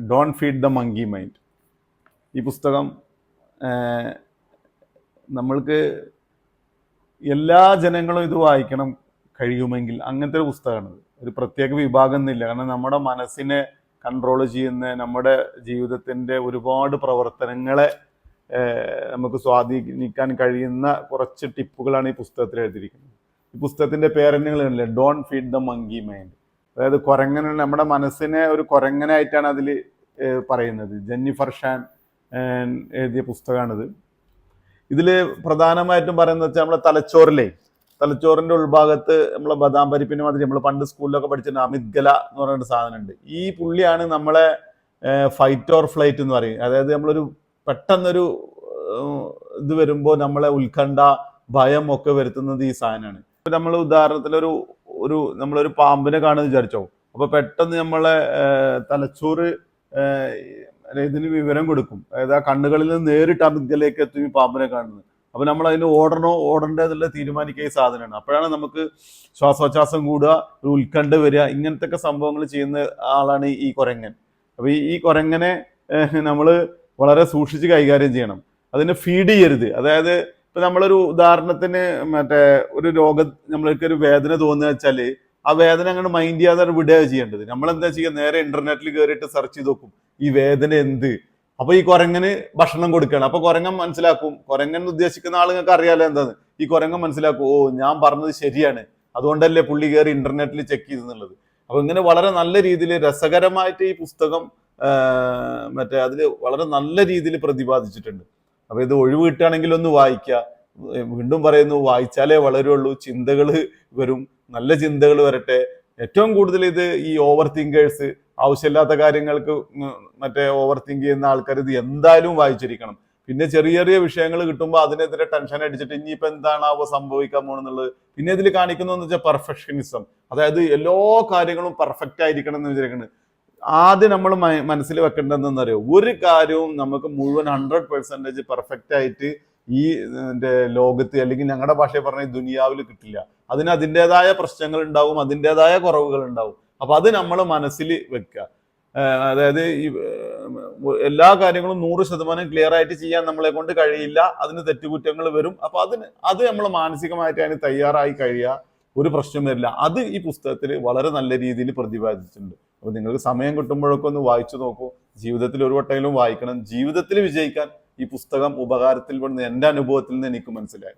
Don't feed the monkey mind. ഈ പുസ്തകം നമ്മൾക്ക് എല്ലാ ജനങ്ങളും ഇത് വായിക്കണം കഴിയുമെങ്കിൽ അങ്ങനത്തെ ഒരു പുസ്തകമാണ്. ഒരു പ്രത്യേക വിഭാഗം എന്നില്ല. കാരണം നമ്മുടെ മനസ്സിനെ കൺട്രോൾ ചെയ്യുന്ന, നമ്മുടെ ജീവിതത്തിൻ്റെ ഒരുപാട് പ്രവർത്തനങ്ങളെ നമുക്ക് സ്വാധീനിക്കാൻ കഴിയുന്ന കുറച്ച് ടിപ്പുകളാണ് ഈ പുസ്തകത്തിൽ എഴുതിയിരിക്കുന്നത്. ഈ പുസ്തകത്തിൻ്റെ പേരെന്നുകളില്ലേ, don't feed the monkey mind. അതായത് കുരങ്ങനെ, നമ്മുടെ മനസ്സിനെ ഒരു കുരങ്ങനായിട്ടാണ് അതിൽ പറയുന്നത്. ജെന്നിഫർ ഷാൻ എഴുതിയ പുസ്തകമാണിത്. ഇതിൽ പ്രധാനമായിട്ടും പറയുന്നത് വെച്ചാൽ നമ്മളെ തലച്ചോറിൻ്റെ ഉൾഭാഗത്ത് നമ്മളെ ബദാം പരിപ്പിന് മാതിരി നമ്മൾ പണ്ട് സ്കൂളിലൊക്കെ പഠിച്ചിട്ടുണ്ട് അമിഗ്ഡല എന്ന് പറയുന്ന സാധനമുണ്ട്. ഈ പുള്ളിയാണ് നമ്മളെ ഫൈറ്റ് ഓർ ഫ്ലൈറ്റ് എന്ന് പറയും. അതായത് നമ്മളൊരു പെട്ടെന്നൊരു ഇത് വരുമ്പോൾ നമ്മളെ ഉത്കണ്ഠ, ഭയം ഒക്കെ വരുത്തുന്നത് ഈ സാധനമാണ്. ഇപ്പം നമ്മൾ ഉദാഹരണത്തിന് നമ്മളൊരു പാമ്പിനെ കാണുമെന്ന് വിചാരിച്ചോ, അപ്പോൾ പെട്ടെന്ന് നമ്മളെ തലച്ചോറ് ഇതിന് വിവരം കൊടുക്കും. അതായത് ആ കണ്ണുകളിൽ നിന്ന് നേരിട്ട് അമിഗ്ഡലയിലേക്ക് എത്തും ഈ പാമ്പിനെ കാണുന്നത്. അപ്പോൾ നമ്മൾ അതിന് ഓടേണ്ടതെന്നുള്ള തീരുമാനിക്കുക ഈ സാധനമാണ്. അപ്പോഴാണ് നമുക്ക് ശ്വാസോച്ഛ്വാസം കൂടുക, ഒരു ഉത്കണ്ഠ വരിക, ഇങ്ങനത്തെ സംഭവങ്ങൾ ചെയ്യുന്ന ആളാണ് ഈ കുരങ്ങൻ. അപ്പോൾ ഈ കുരങ്ങനെ നമ്മൾ വളരെ സൂക്ഷിച്ച് കൈകാര്യം ചെയ്യണം. അതിനെ ഫീഡ് ചെയ്യരുത്. അതായത് ഇപ്പം നമ്മളൊരു ഉദാഹരണത്തിന് ഒരു നമ്മൾക്ക് ഒരു വേദന തോന്നുക വെച്ചാൽ ആ വേദന അങ്ങനെ മൈൻഡ് ചെയ്യാതെ വിടുക ചെയ്യേണ്ടത്. നമ്മളെന്താ ചെയ്യുക, നേരെ ഇന്റർനെറ്റിൽ കയറിയിട്ട് സെർച്ച് ചെയ്ത് നോക്കും ഈ വേദന എന്ത്. അപ്പൊ ഈ കുരങ്ങന് ഭക്ഷണം കൊടുക്കുകയാണ്. അപ്പൊ കുരങ്ങൻ മനസ്സിലാക്കും, കുരങ്ങൻ ഉദ്ദേശിക്കുന്ന ആളുകൾക്ക് അറിയാലോ എന്താന്ന്. ഈ കുരങ്ങൻ മനസ്സിലാക്കും, ഓ ഞാൻ പറഞ്ഞത് ശരിയാണ്, അതുകൊണ്ടല്ലേ പുള്ളി കയറി ഇന്റർനെറ്റിൽ ചെക്ക് ചെയ്തെന്നുള്ളത്. അപ്പൊ ഇങ്ങനെ വളരെ നല്ല രീതിയിൽ രസകരമായിട്ട് ഈ പുസ്തകം അതിൽ വളരെ നല്ല രീതിയിൽ പ്രതിപാദിച്ചിട്ടുണ്ട്. അപ്പൊ ഇത് ഒഴിവ് കിട്ടുകയാണെങ്കിൽ ഒന്ന് വായിക്കുക. വീണ്ടും പറയുന്നു, വായിച്ചാലേ വളരുള്ളൂ, ചിന്തകൾ വരും, നല്ല ചിന്തകൾ വരട്ടെ. ഏറ്റവും കൂടുതൽ ഇത് ഈ ഓവർ തിങ്കേഴ്സ്, ആവശ്യമില്ലാത്ത കാര്യങ്ങൾക്ക് ഓവർ തിങ്ക് ചെയ്യുന്ന ആൾക്കാർ ഇത് എന്തായാലും വായിച്ചിരിക്കണം. പിന്നെ ചെറിയ ചെറിയ വിഷയങ്ങൾ കിട്ടുമ്പോൾ അതിനെതിരെ ടെൻഷൻ അടിച്ചിട്ട് ഇനിയിപ്പോൾ എന്താണാവോ സംഭവിക്കാൻ പോകുന്നത്. പിന്നെ ഇതിൽ കാണിക്കുന്നതെന്ന് വെച്ചാൽ പെർഫെക്ഷനിസം. അതായത് എല്ലാ കാര്യങ്ങളും പെർഫെക്റ്റ് ആയിരിക്കണം എന്ന് വിചാരിക്കുന്നത്. ആദ്യം നമ്മൾ മനസ്സിൽ വെക്കേണ്ടതെന്ന് അറിയോ, ഒരു കാര്യവും നമുക്ക് മുഴുവൻ 100% പെർഫെക്റ്റ് ആയിട്ട് ഈ ലോകത്ത്, അല്ലെങ്കിൽ ഞങ്ങളുടെ ഭാഷയിൽ പറഞ്ഞ ദുനിയാവിൽ കിട്ടില്ല. അതിന് അതിൻ്റെതായ പ്രശ്നങ്ങൾ ഉണ്ടാവും, അതിൻ്റെതായ കുറവുകൾ ഉണ്ടാവും. അപ്പൊ അത് നമ്മൾ മനസ്സിൽ വെക്കുക. അതായത് ഈ എല്ലാ കാര്യങ്ങളും 100% ക്ലിയർ ആയിട്ട് ചെയ്യാൻ നമ്മളെ കൊണ്ട് കഴിയില്ല, അതിന് തെറ്റുകുറ്റങ്ങൾ വരും. അപ്പൊ അത് നമ്മൾ മാനസികമായിട്ട് അതിന് തയ്യാറായി കഴിയുക, ഒരു പ്രശ്നം വരില്ല. അത് ഈ പുസ്തകത്തിൽ വളരെ നല്ല രീതിയിൽ പ്രതിപാദിച്ചിട്ടുണ്ട്. അപ്പൊ നിങ്ങൾക്ക് സമയം കിട്ടുമ്പോഴൊക്കെ ഒന്ന് വായിച്ചു നോക്കൂ. ജീവിതത്തിൽ ഒരു വട്ടമെങ്കിലും വായിക്കണം. ജീവിതത്തിൽ വിജയിക്കാൻ ഈ പുസ്തകം ഉപകാരത്തിൽ പെടുന്ന എൻ്റെ അനുഭവത്തിൽ നിന്ന് എനിക്ക് മനസ്സിലായി.